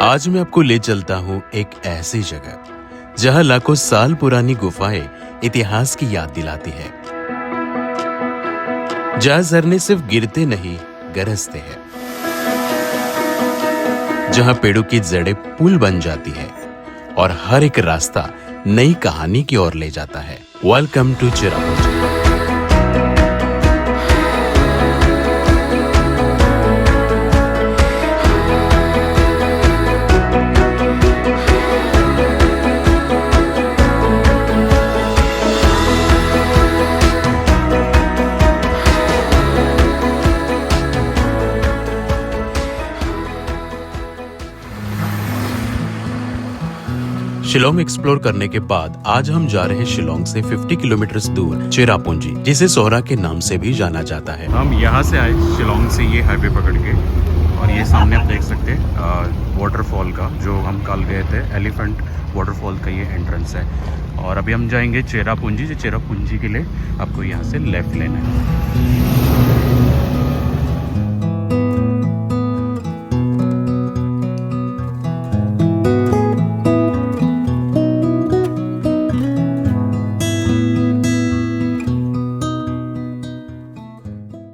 आज मैं आपको ले चलता हूँ एक ऐसी जगह जहाँ लाखों साल पुरानी गुफाएं इतिहास की याद दिलाती है। जहाँ झरने सिर्फ गिरते नहीं गरजते हैं, जहाँ पेड़ों की जड़ें पुल बन जाती है और हर एक रास्ता नई कहानी की ओर ले जाता है। Welcome to Cherrapunji. Shillong explore करने के बाद आज हम जा रहे हैं शिलोंग से 50 किलोमीटर दूर चेरापूंजी, जिसे सोहरा के नाम से भी जाना जाता है। हम यहाँ से आए शिलोंग से ये हाईवे पकड़ के, और ये सामने आप देख सकते हैं वाटरफॉल का जो हम कल गए थे, एलिफेंट वाटरफॉल का ये एंट्रेंस है। और अभी हम जाएंगे चेरापूंजी। चेरापूंजी के लिए आपको यहाँ से लेफ्ट लेना है।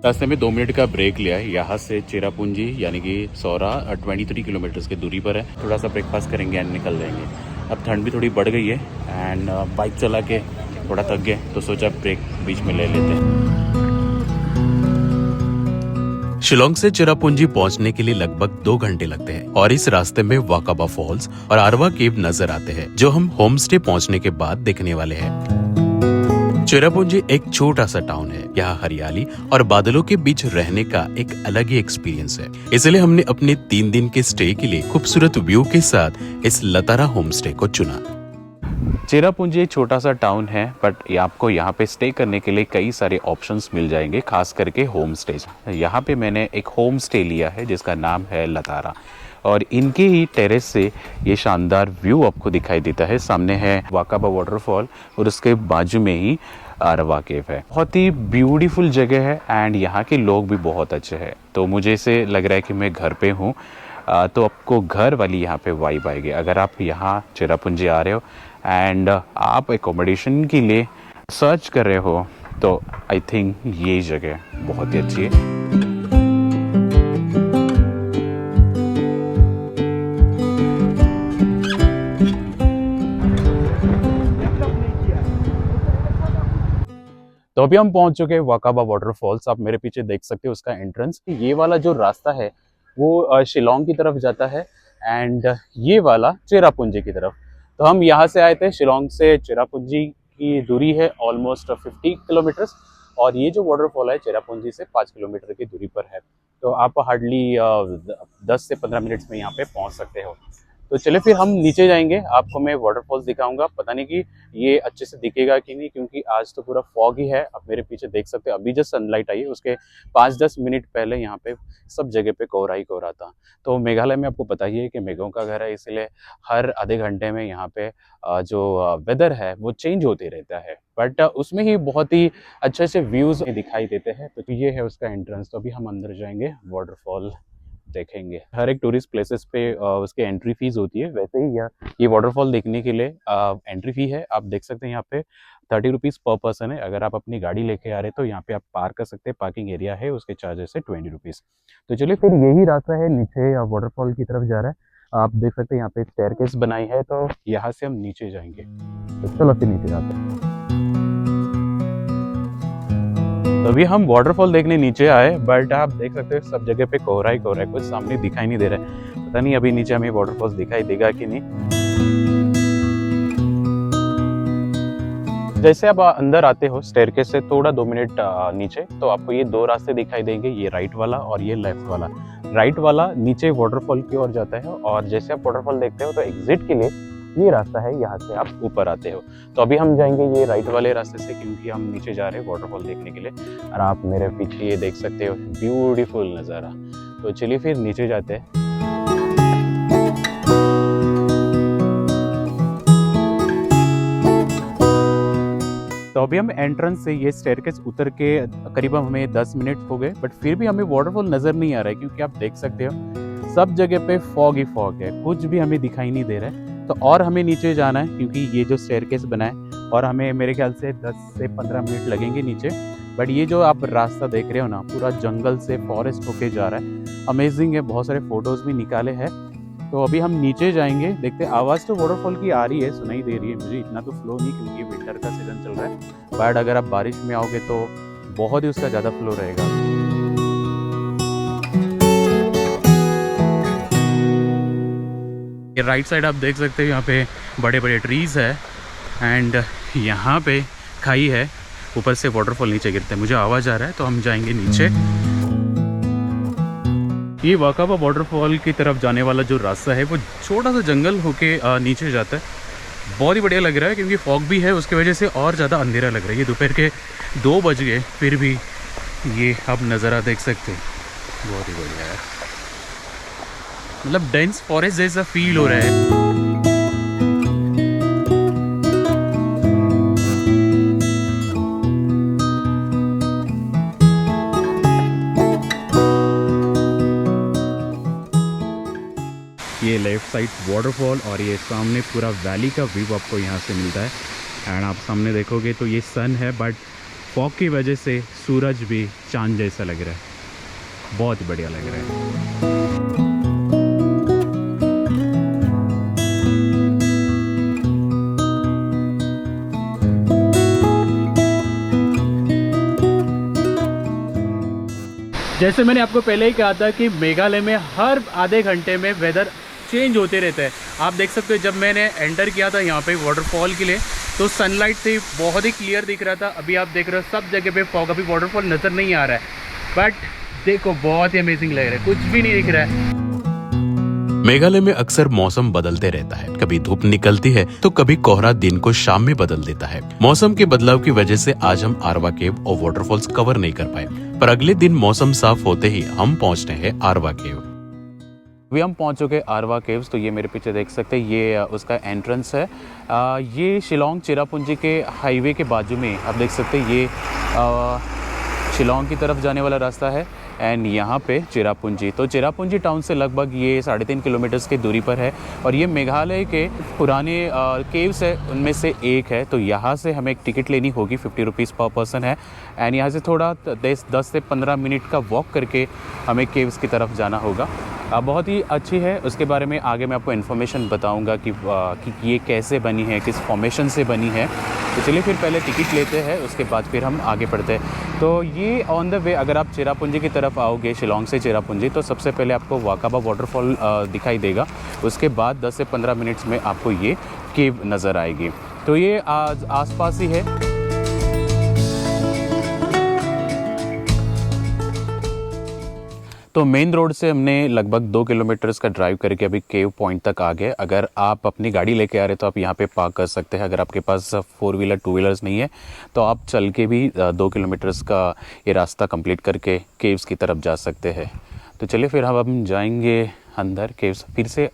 रास्ते में 2 मिनट का ब्रेक लिया है। यहाँ से चेरापूंजी यानी कि सोहरा 23 किलोमीटर की दूरी पर है। थोड़ा सा ब्रेकफास्ट करेंगे एंड निकल जाएंगे। अब ठंड भी थोड़ी बढ़ गई है एंड बाइक चला के थोड़ा थक गए तो सोचा ब्रेक बीच में ले लेते हैं। शिलोंग से चेरापूंजी पहुंचने के लिए लगभग 2 घंटे लगते हैं और इस रास्ते में वाकाबा फॉल्स और आरवा केव नजर आते हैं, जो हम होम स्टे पहुंचने के बाद देखने वाले हैं। चेरापूंजी एक छोटा सा टाउन है। यहाँ हरियाली और बादलों के बीच रहने का एक अलग ही एक्सपीरियंस है। इसलिए हमने अपने 3 दिन के स्टे के लिए खूबसूरत व्यू के साथ इस लतारा होम स्टे को चुना। चेरापूंजी एक छोटा सा टाउन है, बट आपको यहाँ पे स्टे करने के लिए कई सारे ऑप्शंस मिल जाएंगे, खास करके होम स्टे। यहाँ पे मैंने एक होम स्टे लिया है जिसका नाम है लतारा, और इनके ही टेरेस से ये शानदार व्यू आपको दिखाई देता है। सामने है वाकाबा वाटरफॉल और उसके बाजू में ही आरवा केव है। बहुत ही ब्यूटीफुल जगह है एंड यहाँ के लोग भी बहुत अच्छे हैं। तो मुझे ऐसे लग रहा है कि मैं घर पे हूँ। तो आपको घर वाली यहाँ पे वाइब आएगी अगर आप यहाँ चेरापूंजी आ रहे हो एंड आप एकोमोडेशन के लिए सर्च कर रहे हो, तो आई थिंक ये जगह बहुत ही अच्छी है। तो अभी हम पहुंच चुके हैं वाकाबा वाटरफॉल्स। आप मेरे पीछे देख सकते हो उसका एंट्रेंस। ये वाला जो रास्ता है वो शिलोंग की तरफ जाता है एंड ये वाला चेरापूंजी की तरफ। तो हम यहाँ से आए थे। शिलोंग से चेरापूंजी की दूरी है ऑलमोस्ट 50 किलोमीटर्स, और ये जो वाटरफॉल है चेरापूंजी से 5 किलोमीटर की दूरी पर है। तो आप हार्डली 10 से 15 मिनट्स में यहाँ पे पहुँच सकते हो। तो चलिए फिर हम नीचे जाएंगे, आपको मैं वाटरफॉल्स दिखाऊंगा। पता नहीं कि ये अच्छे से दिखेगा कि नहीं, क्योंकि आज तो पूरा फॉग ही है। आप मेरे पीछे देख सकते हो, अभी जस्ट सनलाइट आई है, उसके 5-10 मिनट पहले यहाँ पे सब जगह पे कोहरा ही कोहरा था। तो मेघालय में आपको पता ही है कि मेघों का घर है, इसलिए हर आधे घंटे में यहाँ पे जो वेदर है वो चेंज होते रहता है, बट उसमें ही बहुत ही अच्छे से व्यूज दिखाई देते हैं। तो ये है उसका एंट्रेंस। तो अभी हम अंदर जाएंगे, वाटरफॉल देखेंगे। हर एक टूरिस्ट प्लेसेस पे उसके एंट्री फीस होती है, वैसे ही ये वाटरफॉल देखने के लिए एंट्री फी है। आप देख सकते हैं यहाँ पे 30 रुपीज़ पर पर्सन है। अगर आप अपनी गाड़ी लेके आ रहे हैं तो यहाँ पे आप पार्क कर सकते हैं, पार्किंग एरिया है, उसके चार्जेस है 20 रुपीज़। तो चलिए फिर यही रास्ता है नीचे वाटरफॉल की तरफ जा रहा है। आप देख सकते हैं यहाँ पे स्टेयरकेस बनाई है, तो यहाँ से हम नीचे जाएंगे। तो चलो फिर नीचे जाते हैं। तो अभी हम वाटरफॉल देखने नीचे आए, बट आप देख सकते हो सब जगह पे कोहरा ही कोहरा है, कुछ सामने दिखाई नहीं दे रहा है। पता नहीं अभी नीचे हमें वाटरफॉल्स दिखाई देगा कि नहीं। जैसे आप अंदर आते हो स्टेयरकेस से थोड़ा 2 मिनट नीचे, तो आपको ये 2 रास्ते दिखाई देंगे, ये राइट वाला और ये लेफ्ट वाला। राइट वाला नीचे वाटरफॉल की ओर जाता है, और जैसे आप वाटरफॉल देखते हो तो एग्जिट के लिए ये रास्ता है, यहाँ से आप ऊपर आते हो। तो अभी हम जाएंगे ये राइट वाले रास्ते से, क्योंकि हम नीचे जा रहे हैं वाटरफॉल देखने के लिए। और आप मेरे पीछे ये देख सकते हो ब्यूटीफुल नज़ारा। तो चलिए फिर नीचे जाते हैं। तो अभी हम एंट्रेंस से ये स्टेयरकेस उतर के करीबन हमें 10 मिनट हो गए, बट फिर भी हमें वाटरफॉल नज़र नहीं आ रहा है, क्योंकि आप देख सकते हो सब जगह पे फॉग ही फॉग है, कुछ भी हमें दिखाई नहीं दे रहा है। तो और हमें नीचे जाना है क्योंकि ये जो स्टेयरकेस बना है और हमें मेरे ख्याल से 10 से 15 मिनट लगेंगे नीचे। बट ये जो आप रास्ता देख रहे हो ना, पूरा जंगल से फॉरेस्ट होके जा रहा है, अमेजिंग है। बहुत सारे फोटोज़ भी निकाले हैं। तो अभी हम नीचे जाएंगे, देखते हैं। आवाज़ तो वाटरफॉल की आ रही है, सुनाई दे रही है मुझे, इतना तो फ्लो नहीं क्योंकि विंटर का सीज़न चल रहा है। बट अगर आप बारिश में आओगे तो बहुत ही उसका ज़्यादा फ्लो रहेगा। ये राइट साइड आप देख सकते हो, यहाँ पे बड़े बड़े ट्रीज़ है एंड यहाँ पे खाई है, ऊपर से वाटरफॉल नीचे गिरते हैं। मुझे आवाज़ आ रहा है तो हम जाएंगे नीचे। ये वाकाबा वाटरफॉल की तरफ जाने वाला जो रास्ता है वो छोटा सा जंगल होके नीचे जाता है। बहुत ही बढ़िया लग रहा है क्योंकि फॉग भी है, उसकी वजह से और ज़्यादा अंधेरा लग रहा है। ये दोपहर के 2 बज गए फिर भी ये आप नज़ारा देख सकते हैं, बहुत ही बढ़िया है। मतलब डेंस फॉरेस्ट जैसा फील हो रहा है। ये लेफ्ट साइड वाटरफॉल और ये सामने पूरा वैली का व्यू आपको यहाँ से मिलता है। एंड आप सामने देखोगे तो ये सन है, बट फॉग की वजह से सूरज भी चांद जैसा लग रहा है, बहुत ही बढ़िया लग रहा है। जैसे मैंने आपको पहले ही कहा था कि मेघालय में हर आधे घंटे में वेदर चेंज होते रहता है। आप देख सकते हो, जब मैंने एंटर किया था यहाँ पे वाटरफॉल के लिए तो सनलाइट से बहुत ही क्लियर दिख रहा था। अभी आप देख रहे हो सब जगह पे फॉग, अभी वाटरफॉल नज़र नहीं आ रहा है, बट देखो बहुत ही अमेजिंग लग रहा है, कुछ भी नहीं दिख रहा है। मेघालय में अक्सर मौसम बदलते रहता है, कभी धूप निकलती है तो कभी कोहरा दिन को शाम में बदल देता है। मौसम के बदलाव की वजह से आज हम आरवा केव और वाटरफॉल्स कवर नहीं कर पाए, पर अगले दिन मौसम साफ होते ही हम पहुंचते हैं आरवा केव। अभी हम पहुंच चुके आरवा केव्स। तो ये मेरे पीछे देख सकते हैं, ये उसका एंट्रेंस है। ये शिलोंग चेरापूंजी के हाईवे के बाजू में आप देख सकते हैं, ये शिलोंग की तरफ जाने वाला रास्ता है एंड यहाँ पे चेरापूंजी। तो चेरापूंजी टाउन से लगभग ये 3.5 किलोमीटर्स की दूरी पर है और ये मेघालय के पुराने केव्स है उनमें से एक है। तो यहाँ से हमें एक टिकट लेनी होगी, 50 रुपीज़ पर पर्सन है। एंड यहाँ से थोड़ा 10 से 15 मिनट का वॉक करके हमें केव्स की तरफ जाना होगा। बहुत ही अच्छी है, उसके बारे में आगे मैं आपको इन्फॉर्मेशन बताऊंगा कि ये कैसे बनी है, किस फॉर्मेशन से बनी है। तो चलिए फिर पहले टिकट लेते हैं, उसके बाद फिर हम आगे बढ़ते हैं। तो ये ऑन द वे अगर आप चेरापूंजी की तरफ आओगे, शिलोंग से चेरापूंजी, तो सबसे पहले आपको वाकाबा वाटरफॉल दिखाई देगा। उसके बाद 10 से 15 मिनट्स में आपको ये केव नज़र आएगी। तो ये आज आसपास ही है। तो मेन रोड से हमने लगभग 2 किलोमीटर्स का ड्राइव करके अभी केव पॉइंट तक आ गए। अगर आप अपनी गाड़ी लेके आ रहे तो आप यहाँ पे पार्क कर सकते हैं। अगर आपके पास 4 व्हीलर 2 व्हीलर्स नहीं है तो आप चल के भी 2 किलोमीटर्स का ये रास्ता कंप्लीट करके केव्स की तरफ जा सकते हैं। तो चलिए फिर हम जाएंगे अंदर केव्स फिर से,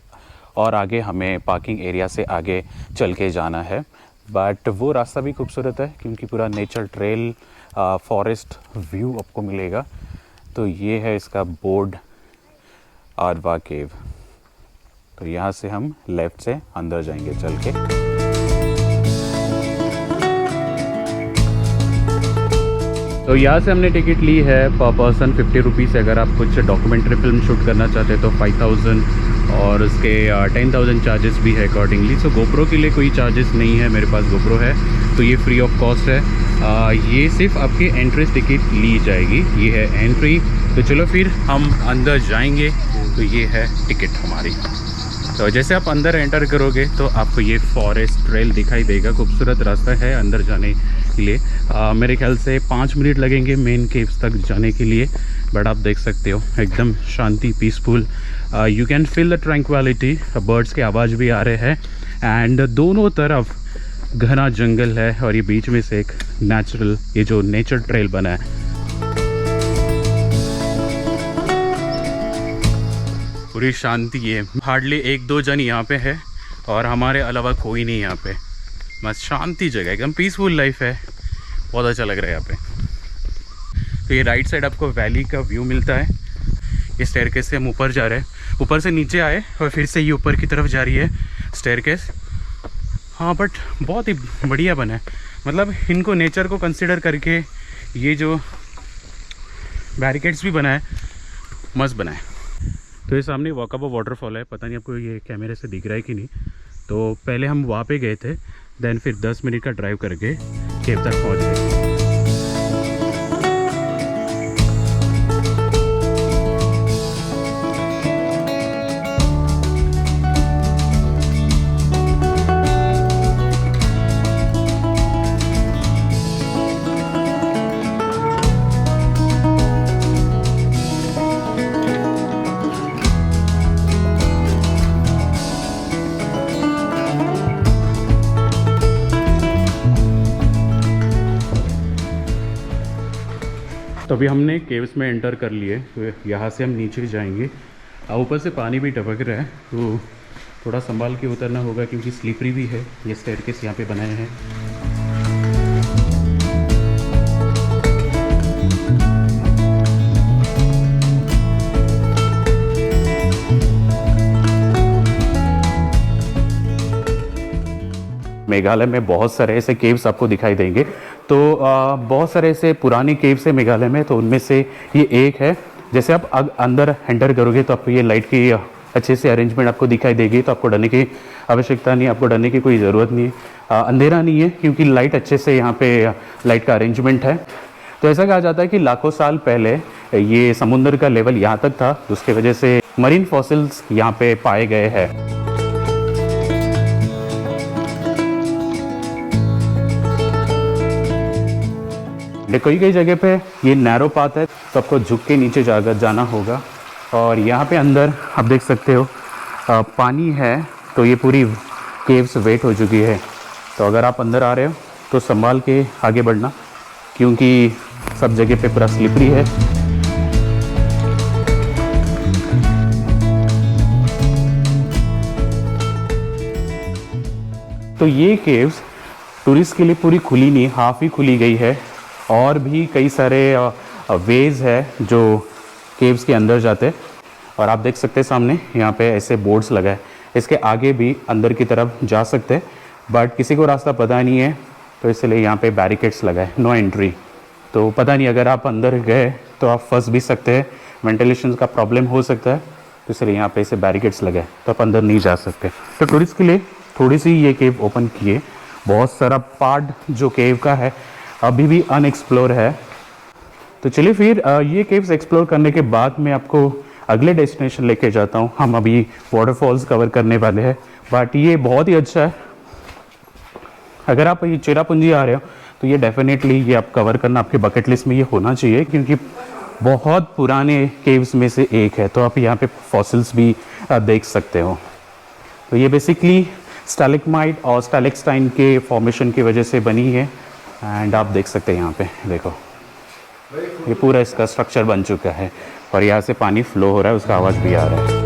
और आगे हमें पार्किंग एरिया से आगे चल के जाना है। बट वो रास्ता भी खूबसूरत है क्योंकि पूरा नेचर ट्रेल, फॉरेस्ट व्यू आपको मिलेगा। तो ये है इसका बोर्ड, आरवा केव। तो यहाँ से हम लेफ़्ट से अंदर जाएंगे चल के। तो यहाँ से हमने टिकट ली है पर पर्सन 50 रुपीज़। अगर आप कुछ डॉक्यूमेंट्री फिल्म शूट करना चाहते हैं तो 5000 और उसके 10,000 चार्जेस भी है अकॉर्डिंगली। सो गोप्रो के लिए कोई चार्जेस नहीं है, मेरे पास गोप्रो है तो ये फ्री ऑफ कॉस्ट है। ये सिर्फ आपकी एंट्री टिकट ली जाएगी, ये है एंट्री। तो चलो फिर हम अंदर जाएंगे। तो ये है टिकट हमारी। तो जैसे आप अंदर एंटर करोगे तो आपको ये फॉरेस्ट ट्रेल दिखाई देगा, खूबसूरत रास्ता है अंदर जाने के लिए। मेरे ख्याल से 5 मिनट लगेंगे मेन केव्स तक जाने के लिए, बट आप देख सकते हो एकदम शांति, peaceful. You can feel the tranquility, birds के आवाज़ भी आ रहे हैं एंड दोनों तरफ घना जंगल है और ये बीच में से एक नेचुरल, ये जो नेचर ट्रेल बना है। पूरी शांति है, हार्डली 1-2 जन यहाँ पे है और हमारे अलावा कोई नहीं यहाँ पे। मस्त शांति जगह, एकदम पीसफुल लाइफ है, बहुत अच्छा लग रहा है यहाँ पे। तो ये राइट साइड आपको वैली का व्यू मिलता है। ये स्टेयरकेस से हम ऊपर जा रहे हैं, ऊपर से नीचे आए और फिर से ये ऊपर की तरफ जा रही है स्टेयरकेस। हाँ बट बहुत ही बढ़िया बना है, मतलब इनको नेचर को कंसिडर करके ये जो बैरिकेड्स भी बना है मस्त बना है। तो ये सामने वाकाबा वाटरफॉल है, पता नहीं आपको ये कैमरे से दिख रहा है कि नहीं। तो पहले हम वहाँ पे गए थे, देन फिर 10 मिनट का ड्राइव करके केव तक पहुँच गए। तो अभी हमने केव्स में एंटर कर लिए, तो यहाँ से हम नीचे जाएंगे। ऊपर से पानी भी टपक रहा है, तो थोड़ा संभाल के उतरना होगा क्योंकि स्लिपरी भी है। ये स्टेयरकेस यहाँ पे बनाए हैं। मेघालय में बहुत सारे ऐसे केव्स आपको दिखाई देंगे, तो बहुत सारे ऐसे पुराने केव्स है मेघालय में, तो उनमें से ये एक है। जैसे आप अंदर एंटर करोगे तो आपको ये लाइट की अच्छे से अरेंजमेंट आपको दिखाई देगी, तो आपको डरने की आवश्यकता नहीं, आपको डरने की कोई ज़रूरत नहीं है। अंधेरा नहीं है क्योंकि लाइट अच्छे से यहाँ पे लाइट का अरेंजमेंट है। तो ऐसा कहा जाता है कि लाखों साल पहले ये समुद्र का लेवल यहाँ तक था, जिसकी वजह से मरीन फॉसिल्स यहाँ पे पाए गए हैं। कई कई जगह पे ये नैरो पाथ है, तो आपको झुक के नीचे जाना होगा। और यहाँ पे अंदर आप देख सकते हो पानी है, तो ये पूरी केव्स वेट हो चुकी है। तो अगर आप अंदर आ रहे हो तो संभाल के आगे बढ़ना, क्योंकि सब जगह पे पूरा स्लिपरी है। तो ये केव्स टूरिस्ट के लिए पूरी खुली नहीं, हाफ ही खुली गई है। और भी कई सारे वेज है जो केव्स के अंदर जाते हैं। और आप देख सकते हैं सामने यहाँ पे ऐसे बोर्ड्स लगा है, इसके आगे भी अंदर की तरफ जा सकते हैं, बट किसी को रास्ता पता नहीं है, तो इसलिए यहाँ पे बैरिकेड्स लगा है, नो एंट्री। तो पता नहीं अगर आप अंदर गए तो आप फंस भी सकते हैं, वेंटिलेशन का प्रॉब्लम हो सकता है, तो इसलिए यहाँ पे ऐसे बैरिकेड्स लगा है, तो आप अंदर नहीं जा सकते। तो टूरिस्ट के लिए थोड़ी सी ये केव ओपन किए। बहुत सारा पार्ट जो केव का है अभी भी अनएक्सप्लोर है। तो चलिए फिर ये केव्स एक्सप्लोर करने के बाद मैं आपको अगले डेस्टिनेशन लेके जाता हूँ। हम अभी वाटरफॉल्स कवर करने वाले हैं, बट ये बहुत ही अच्छा है। अगर आप ये चेरापूंजी आ रहे हो तो ये डेफिनेटली ये आप कवर करना आपके बकेट लिस्ट में ये होना चाहिए, क्योंकि बहुत पुराने केव्स में से एक है। तो आप यहाँ पे फॉसिल्स भी देख सकते हो। तो ये बेसिकली स्टैलेग्माइट और स्टैलेक्साइट के फॉर्मेशन की वजह से बनी है। एंड आप देख सकते हैं यहाँ पे देखो, ये पूरा इसका स्ट्रक्चर बन चुका है और यहाँ से पानी फ्लो हो रहा है, उसका आवाज़ भी आ रहा है।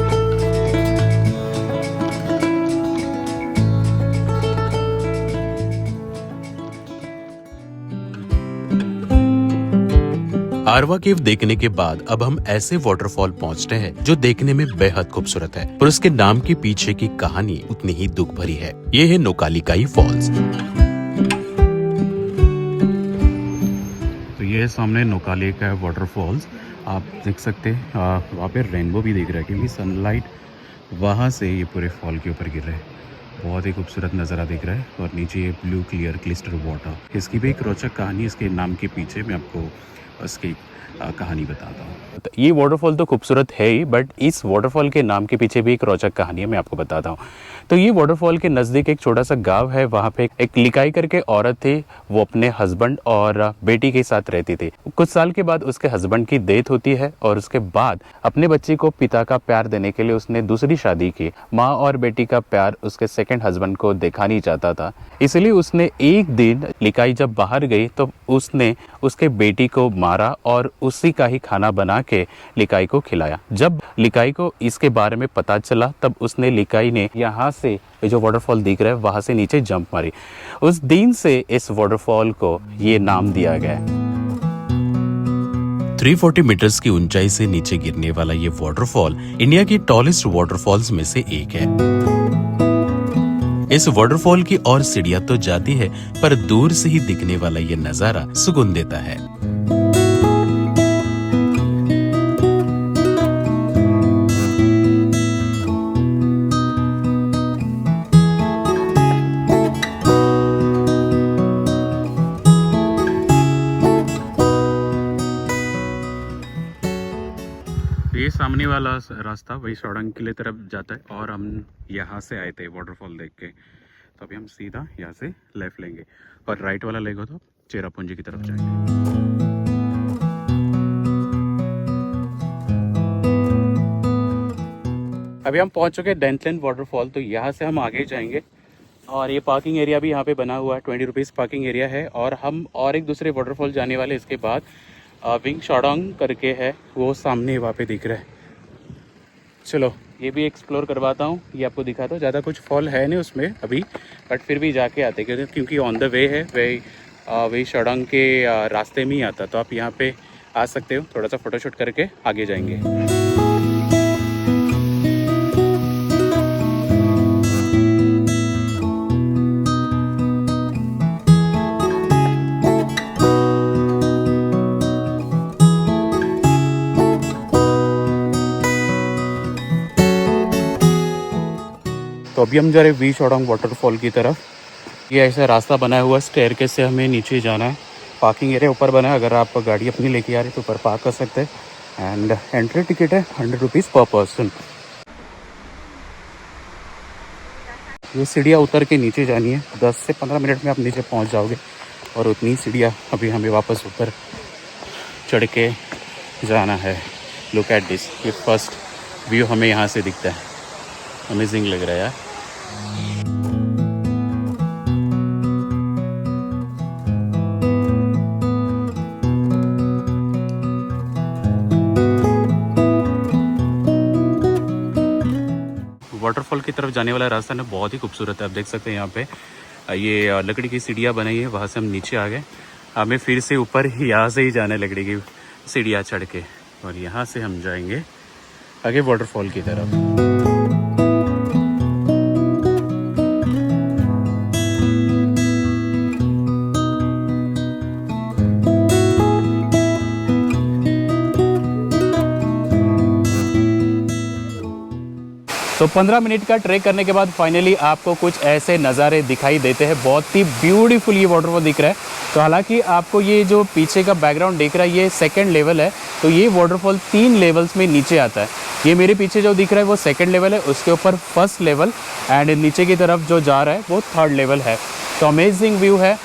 आरवा केव देखने के बाद अब हम ऐसे वाटरफॉल पहुंचते हैं जो देखने में बेहद खूबसूरत है, पर उसके नाम के पीछे की कहानी उतनी ही दुख भरी है। ये है नोकालिकाई फॉल्स। तो ये सामने नोकालिकाई वाटरफॉल्स आप देख सकते हैं। वहाँ पे रेनबो भी दिख रहा है, क्योंकि सनलाइट वहाँ से ये पूरे फॉल के ऊपर गिर रहा है। बहुत ही खूबसूरत नज़ारा दिख रहा है। और नीचे ये ब्लू क्लियर क्लिस्टर वाटर। इसकी भी एक रोचक कहानी इसके नाम के पीछे, मैं आपको उसकी कहानी बताता हूँ। तो ये वाटरफॉल तो खूबसूरत है ही, बट इस वाटरफॉल के नाम के पीछे भी एक रोचक कहानी है, मैं आपको बताता हूँ। तो ये वाटरफॉल के नज़दीक एक छोटा सा गांव है। वहाँ पे एक लिकाई करके औरत थी, वो अपने हस्बैंड और बेटी के साथ रहती थी। कुछ साल के बाद उसके हस्बैंड की डेथ होती है और उसके बाद अपने बच्ची को पिता का प्यार देने के लिए उसने दूसरी शादी की। माँ और बेटी का प्यार उसके सेकेंड हस्बैंड को देखा नहीं चाहता था, इसलिए उसने एक दिन लिकाई जब बाहर गई तो उसने उसके बेटी को मारा और उसी का ही खाना बना के लिकाई को खिलाया। जब लिकाई को इसके बारे में पता चला तब उसने लिकाई ने यहाँ से जो वाटरफॉल दिख रहा है वहां से नीचे जंप मारी। उस दिन से इस वाटरफॉल को ये नाम दिया गया है। 340 मीटर्स की ऊंचाई से नीचे गिरने वाला ये वाटरफॉल इंडिया की टॉलेस्ट वाटरफॉल्स में से एक है। इस वाटरफॉल की और सीढ़ियां तो जाती है, पर दूर से ही दिखने वाला ये नजारा सुकून देता है। ये सामने वाला रास्ता वही शौडंग किले तरफ जाता है और हम यहाँ से आए थे वाटरफॉल देख के, तो अभी हम सीधा यहाँ से लेफ्ट लेंगे और राइट वाला लेंगे तो चेरापूंजी की तरफ जाएंगे। अभी हम पहुँच चुके हैं डेंथलेन वाटरफॉल, तो यहाँ से हम आगे जाएंगे और ये पार्किंग एरिया भी यहाँ पे बना हुआ है। 20 रुपीज़ पार्किंग एरिया है और हम और एक दूसरे वाटरफॉल जाने वाले। इसके बाद विंग शौडंग करके है, वो सामने वहाँ पे दिख रहा है। चलो ये भी एक्सप्लोर करवाता हूँ, ये आपको दिखाता हूँ। ज़्यादा कुछ फॉल है नहीं उसमें अभी, बट फिर भी जाके आते क्योंकि ऑन द वे है, वही शौडंग के रास्ते में ही आता, तो आप यहाँ पे आ सकते हो। थोड़ा सा फ़ोटोशूट करके आगे जाएंगे। तो अभी हम जा रहे हैं वी शौडंग वाटरफॉल की तरफ। ये ऐसा रास्ता बनाया हुआ है, स्टेयरकेस से हमें नीचे जाना है। पार्किंग एरिया ऊपर बना है, अगर आप गाड़ी अपनी लेके आ रहे तो ऊपर पार्क कर सकते हैं। एंड एंट्री टिकट है 100 रुपीज़ पर पर्सन। ये सीढ़ियाँ उतर के नीचे जानी है, 10 से 15 मिनट में आप नीचे पहुँच जाओगे और उतनी सीढ़ियाँ अभी हमें वापस ऊपर चढ़ के जाना है। लुक एट दिस, ये फर्स्ट व्यू हमें यहाँ से दिखता है। अमेजिंग लग रहा है यार। वाटरफॉल की तरफ जाने वाला रास्ता ना बहुत ही खूबसूरत है। आप देख सकते हैं यहाँ पे ये लकड़ी की सीढ़ियाँ बनाई है, वहाँ से हम नीचे आ गए। हमें फिर से ऊपर यहाँ से ही जाना है लकड़ी की सीढ़ियाँ चढ़ के, और यहाँ से हम जाएंगे आगे वाटरफॉल की तरफ। तो 15 मिनट का ट्रैक करने के बाद फाइनली आपको कुछ ऐसे नज़ारे दिखाई देते हैं। बहुत ही ब्यूटीफुल ये वाटरफॉल दिख रहा है। तो हालांकि आपको ये जो पीछे का बैकग्राउंड दिख रहा है ये सेकंड लेवल है, तो ये वाटरफॉल 3 लेवल्स में नीचे आता है। ये मेरे पीछे जो दिख रहा है वो सेकंड लेवल है, उसके ऊपर फर्स्ट लेवल, एंड नीचे की तरफ जो जा रहा है वो थर्ड लेवल है। तो अमेजिंग व्यू है।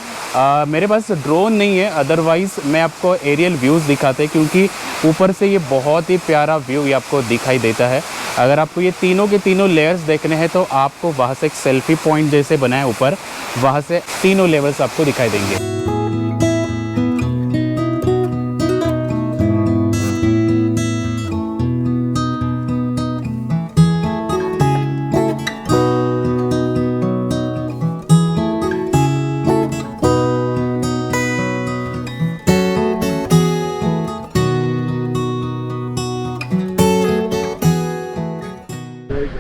मेरे पास ड्रोन नहीं है, अदरवाइज़ मैं आपको एरियल व्यूज़ दिखाते हैं, क्योंकि ऊपर से ये बहुत ही प्यारा व्यू ये आपको दिखाई देता है। अगर आपको ये तीनों के तीनों लेयर्स देखने हैं तो आपको वहाँ से एक सेल्फी पॉइंट जैसे बना है ऊपर, वहाँ से तीनों लेवल्स आपको दिखाई देंगे।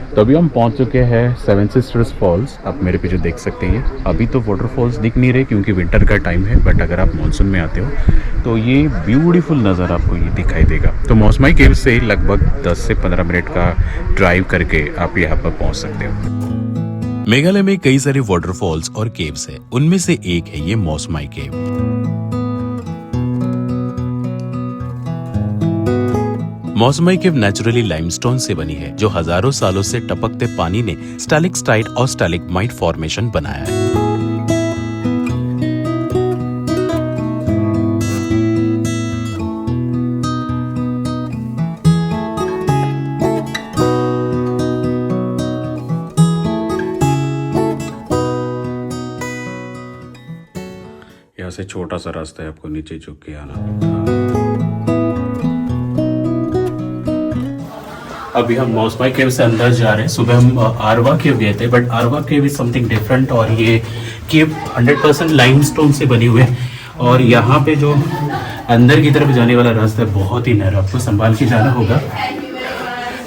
तो अभी हम पहुंच चुके हैं 7 सिस्टर्स फॉल्स। आप मेरे पीछे देख सकते हैं। अभी तो वाटरफॉल्स दिख नहीं रहे क्योंकि विंटर का टाइम है, बट अगर आप मानसून में आते हो तो ये ब्यूटीफुल नज़ारा आपको ये दिखाई देगा। तो मौसमाई केव से लगभग 10 से 15 मिनट का ड्राइव करके आप यहाँ पर पहुँच सकते हो। मेघालय में कई सारे वाटरफॉल्स और केव्स है, उनमें से एक है ये मौसमाई केव। मौसमाई केव नेचुरली लाइमस्टोन से बनी है, जो हजारों सालों से टपकते पानी ने स्टैलिक्साइट और स्टैलिग्माइट फॉर्मेशन बनाया है। यहाँ से छोटा सा रास्ता है, आपको नीचे झुक के आना। अभी हम मौसमाई केव से अंदर जा रहे हैं। सुबह हम आरवा केव गए थे, but Arwa cave is something different, और ये केव 100% लाइमस्टोन से बनी हुई है। और यहाँ पे जो अंदर की तरफ जाने वाला रास्ता बहुत ही नैरो, आपको संभाल के जाना होगा।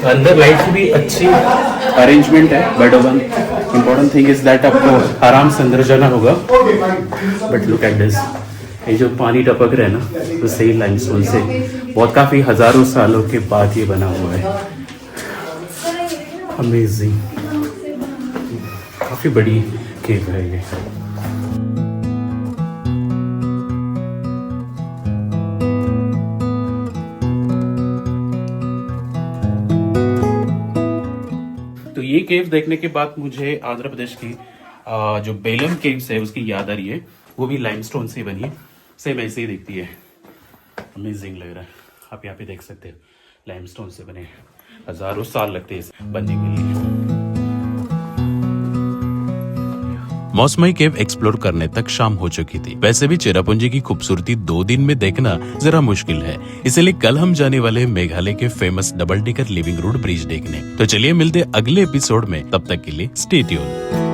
अंदर लाइट की भी अच्छी अरेंजमेंट है, but one important thing is that आपको आराम से अंदर जाना होगा। बट लुक एट दिस, ये जो पानी टपक रहा है ना, तो सही लाइमस्टोन से बहुत काफ़ी हज़ारों सालों के बाद ये बना हुआ है। अमेजिंग, काफ़ी बड़ी केव है ये। तो ये केव देखने के बाद मुझे आंध्र प्रदेश की जो बेलम केव्स है उसकी याद आ रही है। वो भी लाइमस्टोन से बनी है, सेम ऐसे ही दिखती है। अमेजिंग लग रहा है, आप यहाँ पे देख सकते हो लाइमस्टोन से बने, हजारों साल लगते हैं इसे बनने के लिए। मौसमई केव एक्सप्लोर करने तक शाम हो चुकी थी। वैसे भी चेरापूंजी की खूबसूरती 2 दिन में देखना जरा मुश्किल है, इसलिए कल हम जाने वाले हैं मेघालय के famous double decker living root bridge देखने। तो चलिए मिलते अगले एपिसोड में, तब तक के लिए स्टे ट्यून्ड।